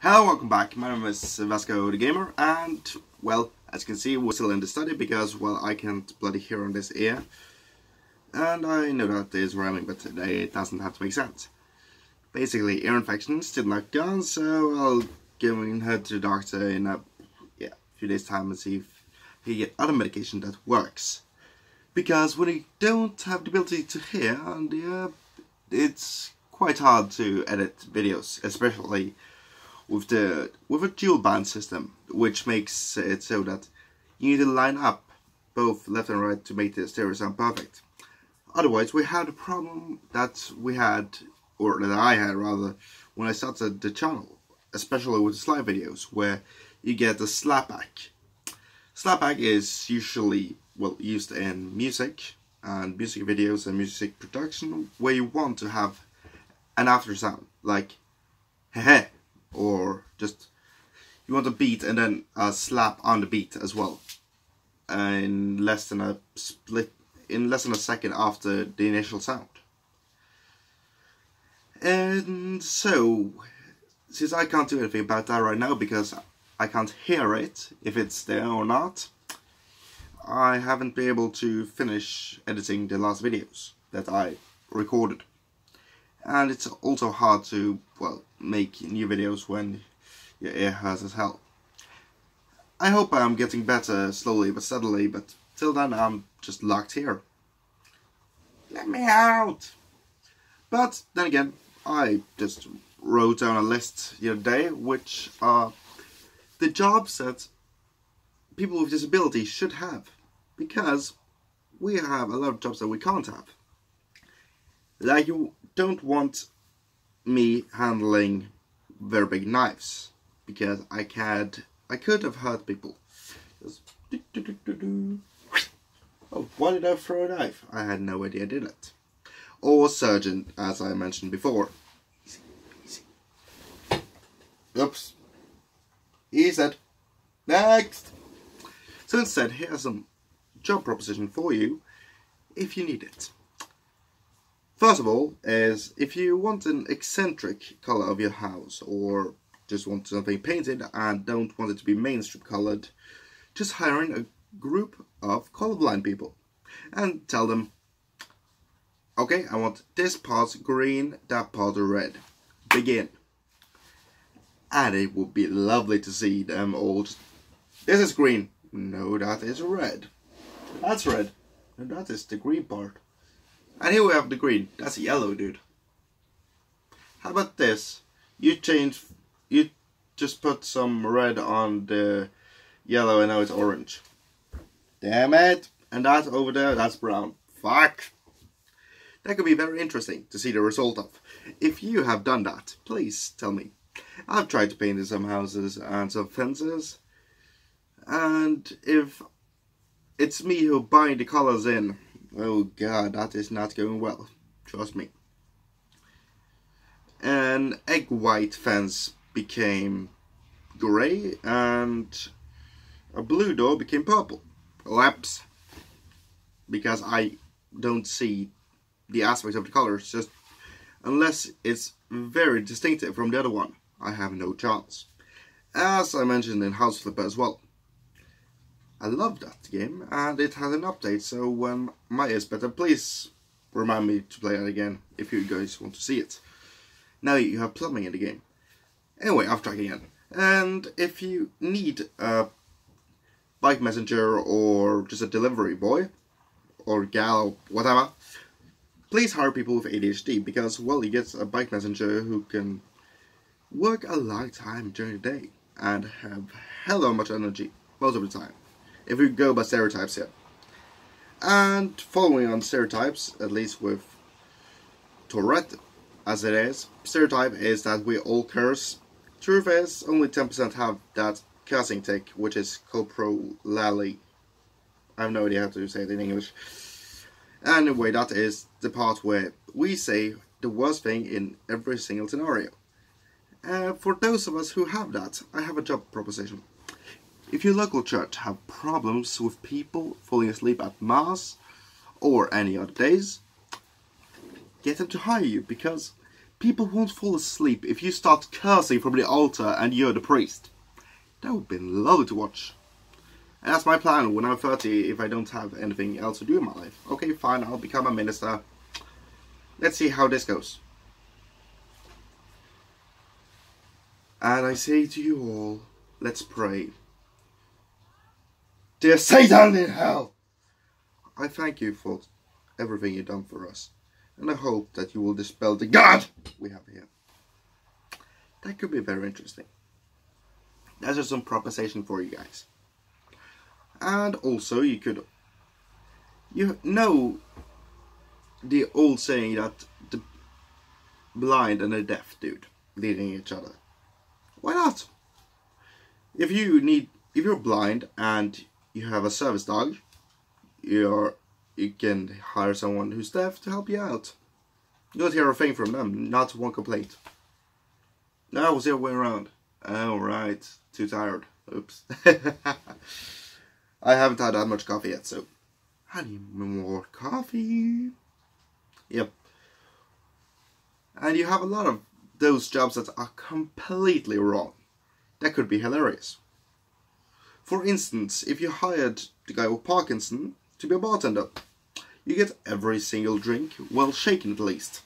Hello, welcome back. My name is Vasco the Gamer, and, well, as you can see, we're still in the study because, well, I can't bloody hear on this ear. And I know that is rhyming, but it doesn't have to make sense. Basically, ear infection is still not gone, so I'll go and head to the doctor in a few days' time and see if he get other medication that works. Because when you don't have the ability to hear, and it's quite hard to edit videos, especially with a dual band system, which makes it so that you need to line up both left and right to make the stereo sound perfect. Otherwise, we had a problem that we had, or that I had rather, when I started the channel, especially with the slide videos, where you get a slapback. Slapback is usually, well, used in music and music videos and music production, where you want to have an after sound, like heh, or just you want a beat and then a slap on the beat as well, in less than a second after the initial sound. And so, since I can't do anything about that right now because I can't hear it if it's there or not, I haven't been able to finish editing the last videos that I recorded. And it's also hard to, well, make new videos when your ear hurts as hell. I hope I'm getting better slowly but steadily, but till then I'm just locked here. Let me out! But then again, I just wrote down a list the other day, which are the jobs that people with disabilities should have. Because we have a lot of jobs that we can't have. Like, you don't want me handling very big knives, because I could have hurt people. Just oh, why did I throw a knife? I had no idea I did it. Or surgeon, as I mentioned before. Easy, easy. Oops. He said, next! So instead, here's some job proposition for you, if you need it. First of all, is if you want an eccentric color of your house, or just want something painted and don't want it to be mainstream colored, just hiring a group of colorblind people and tell them, okay, I want this part green, that part red. Begin. And it would be lovely to see them all just, this is green. No, that is red. That's red. And that is the green part. And here we have the green. That's yellow, dude. How about this? You just put some red on the yellow and now it's orange. Damn it! And that over there, that's brown. Fuck! That could be very interesting to see the result of. If you have done that, please tell me. I've tried to paint in some houses and some fences. And if it's me who bind the colors in, oh god, that is not going well. Trust me. An egg white fence became grey and a blue door became purple. Whoops. Because I don't see the aspects of the colors, just unless it's very distinctive from the other one, I have no chance. As I mentioned in House Flipper as well. I love that game, and it has an update, so when my ears better, please remind me to play it again if you guys want to see it. Now you have plumbing in the game. Anyway, I've tried again. And if you need a bike messenger or just a delivery boy, or gal, or whatever, please hire people with ADHD, because, well, you get a bike messenger who can work a long time during the day and have hella much energy most of the time. If we go by stereotypes here. And following on stereotypes, at least with Tourette as it is, stereotype is that we all curse. Truth is, only 10% have that cursing tick, which is coprolalia. I have no idea how to say it in English. Anyway, that is the part where we say the worst thing in every single scenario. For those of us who have that, I have a job proposition. If your local church have problems with people falling asleep at Mass or any other days, get them to hire you, because people won't fall asleep if you start cursing from the altar and you're the priest. That would be lovely to watch. And that's my plan when I'm 30 if I don't have anything else to do in my life. Okay, fine, I'll become a minister. Let's see how this goes. And I say to you all, let's pray. Dear Satan in hell, I thank you for everything you've done for us. And I hope that you will dispel the God we have here. That could be very interesting. That's just some proposition for you guys. And also you know the old saying that the blind and the deaf dude leading each other. Why not? If you're blind and you have a service dog, you can hire someone who's deaf to help you out. You don't hear a thing from them, not one complaint. No, it was the other way around. Oh right, too tired. Oops. I haven't had that much coffee yet, so I need more coffee. Yep. And you have a lot of those jobs that are completely wrong. That could be hilarious. For instance, if you hired the guy with Parkinson to be a bartender, you get every single drink well shaken at least.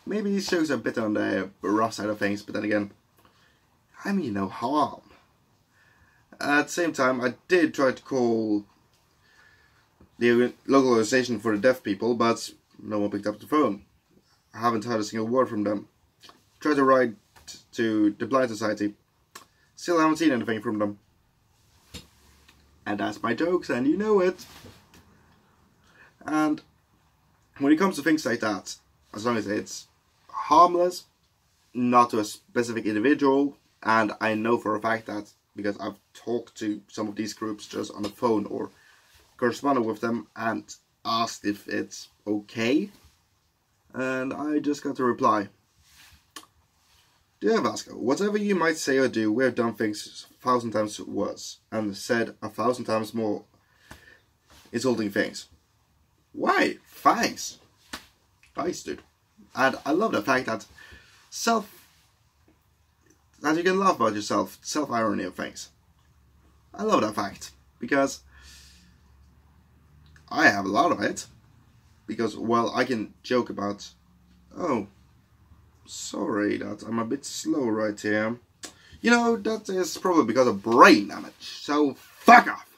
Maybe these shows are a bit on the rough side of things, but then again, I mean no harm. At the same time, I did try to call the local organization for the deaf people, but no one picked up the phone. I haven't heard a single word from them. Tried to write to the Blind Society. Still haven't seen anything from them. And that's my jokes, and you know it. And when it comes to things like that, as long as it's harmless, not to a specific individual, and I know for a fact that because I've talked to some of these groups just on the phone or corresponded with them and asked if it's okay, and I just got a reply. Dear Vasco, whatever you might say or do, we have done things 1,000 times worse and said 1,000 times more insulting things. Why? Thanks. Thanks, dude. And I love the fact that you can laugh about yourself, self-irony of things. I love that fact, because I have a lot of it. Because, well, I can joke about, oh, sorry that I'm a bit slow right here. You know, that is probably because of brain damage, so fuck off.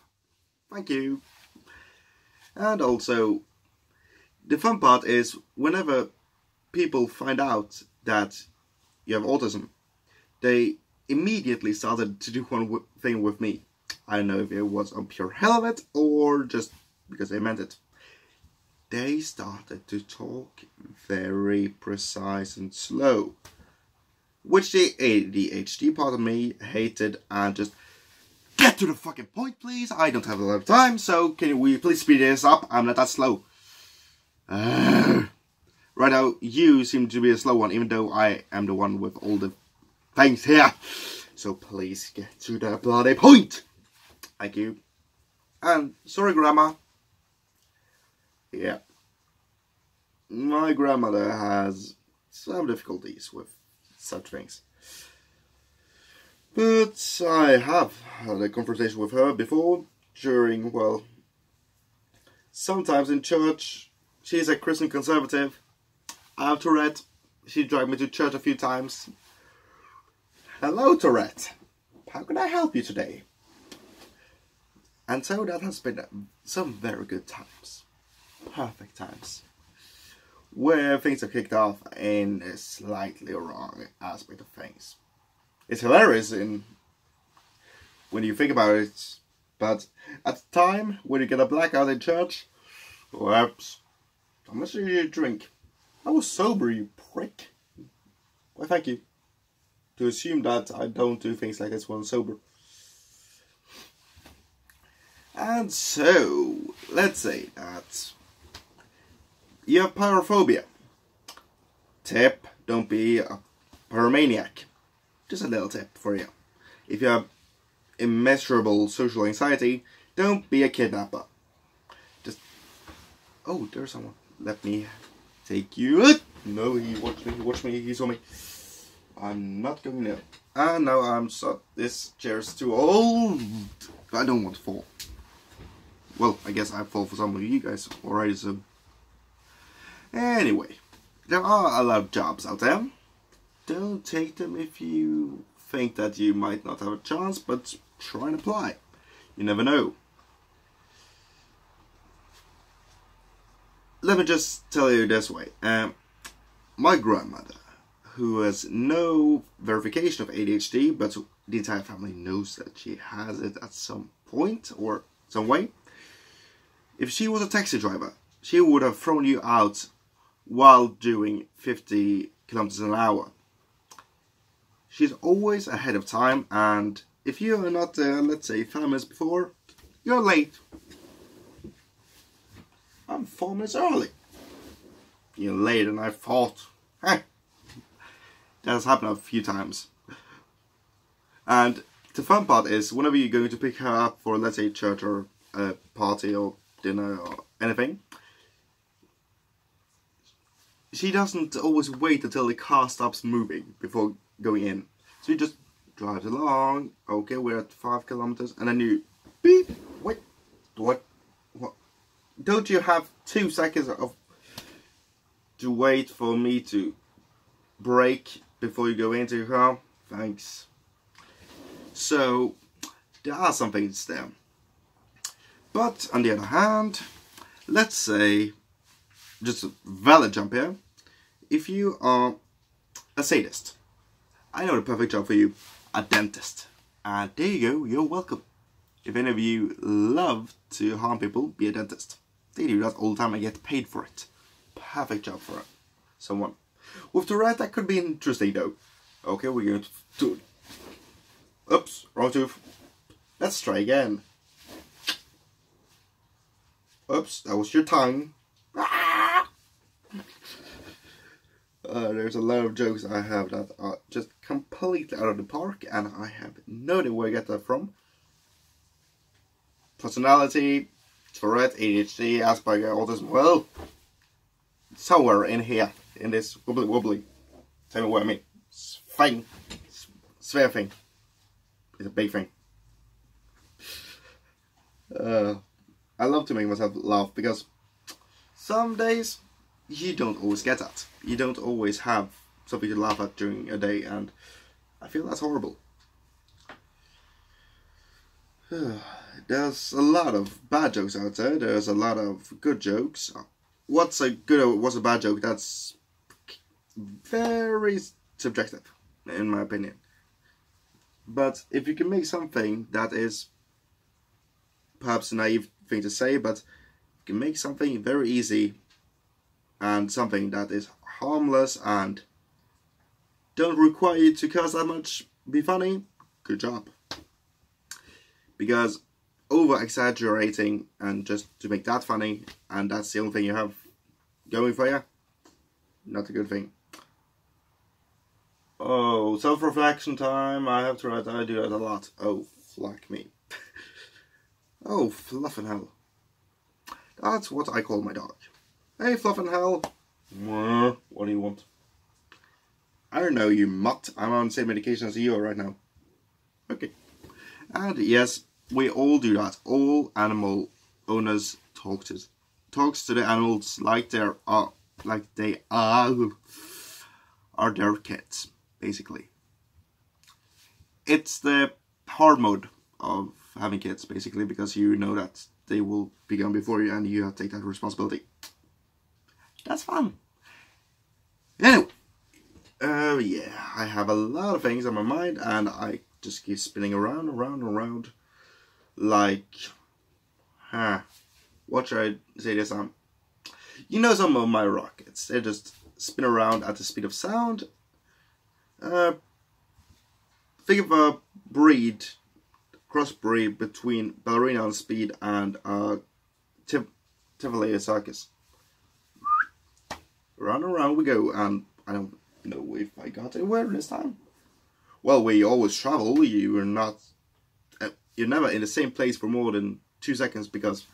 Thank you. And also, the fun part is, whenever people find out that you have autism, they immediately started to do one thing with me. I don't know if it was on pure hell of it, or just because they meant it. They started to talk very precise and slow, which the ADHD part of me hated, and just get to the fucking point, please. I don't have a lot of time, so can we please speed this up? I'm not that slow. Right now, you seem to be a slow one, even though I am the one with all the things here. So please get to the bloody point. Thank you. And sorry, Grandma. Yeah. My grandmother has some difficulties with such things. But I have had a conversation with her before, during, well, sometimes in church. She's a Christian conservative. I have Tourette. She dragged me to church a few times. Hello, Tourette. How can I help you today? And so that has been some very good times. Perfect times. Where things are kicked off in a slightly wrong aspect of things. It's hilarious when you think about it, but at the time, when you get a blackout in church, whoops, how much did you drink? I was sober, you prick. Why, thank you. To assume that I don't do things like this when I'm sober. And so, let's say that you have pyrophobia. Tip, don't be a pyromaniac. Just a little tip for you. If you have immeasurable social anxiety, don't be a kidnapper. Just, oh, there's someone. Let me take you. No, he watched me, he saw me. I'm not going there. And now I'm so this chair's too old. I don't want to fall. Well, I guess I fall for some of you guys already, so. Anyway, there are a lot of jobs out there. Don't take them if you think that you might not have a chance, but try and apply. You never know. Let me just tell you this way. My grandmother, who has no verification of ADHD, but the entire family knows that she has it at some point or some way. If she was a taxi driver, she would have thrown you out while doing 50 kilometers an hour. She's always ahead of time, and if you are not, let's say, famous before, you're late. I'm 4 minutes early. You're later than I thought. That has happened a few times. And the fun part is, whenever you're going to pick her up for, let's say, church or a party or dinner or anything, she doesn't always wait until the car stops moving before going in. So you just drive along. Okay, we're at 5 kilometers, and then you beep. Wait, what? Don't you have 2 seconds to wait for me to brake before you go into your car? Thanks. So there are some things there. But on the other hand, let's say, just a valid jump here, if you are a sadist, I know the perfect job for you, a dentist. And there you go, you're welcome. If any of you love to harm people, be a dentist. They do that all the time and get paid for it. Perfect job for someone. With the rat, that could be interesting though. Okay, we're going to do it. Oops, wrong tooth. Let's try again. Oops, that was your tongue. There's a lot of jokes I have that are just completely out of the park, and I have no idea where I get that from. Personality, Tourette, ADHD, Asperger, autism. Well, somewhere in here, in this wobbly. Tell me what I mean. Thing. Sphere thing. It's a big thing. I love to make myself laugh because some days you don't always get that. You don't always have something to laugh at during a day, and I feel that's horrible. There's a lot of bad jokes out there. There's a lot of good jokes. What's a good or what's a bad joke? That's very subjective, in my opinion. But if you can make something that is perhaps a naive thing to say, but you can make something very easy and something that is harmless and don't require you to curse that much, be funny, good job. Because over exaggerating and just to make that funny, and that's the only thing you have going for you, not a good thing. Oh, self-reflection time. I have to write. I do that a lot. Oh, fuck me. Oh, Fluffin' Hell. That's what I call my dog. Hey, Fluffin' Hell. What do you want? I don't know, you mutt. I'm on the same medication as you are right now. Okay. And yes, we all do that. All animal owners talks to the animals like they are their kids, basically. It's the hard mode of having kids, basically, because you know that they will be gone before you and you have to take that responsibility. That's fun. Anyway, yeah, I have a lot of things on my mind and I just keep spinning around, like, what should I say this on? You know some of my rockets, they just spin around at the speed of sound. Think of a crossbreed between Ballerina on Speed and Tivoli Circus. Round and round we go, and I don't know if I got anywhere this time. Well, we always travel. You're never in the same place for more than 2 seconds because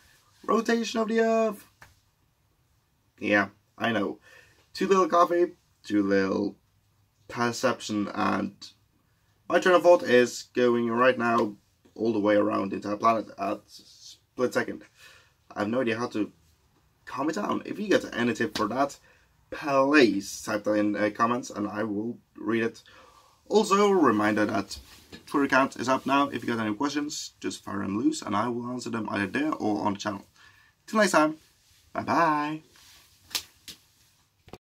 rotation of the Earth. Yeah, I know. too little coffee, too little perception, and my train of thought is going right now all the way around the entire planet at split second. I have no idea how to calm it down. If you get any tip for that, please type that in comments and I will read it. Also, reminder that Twitter account is up now. If you got any questions, just fire them loose and I will answer them either there or on the channel. Till next time, bye bye.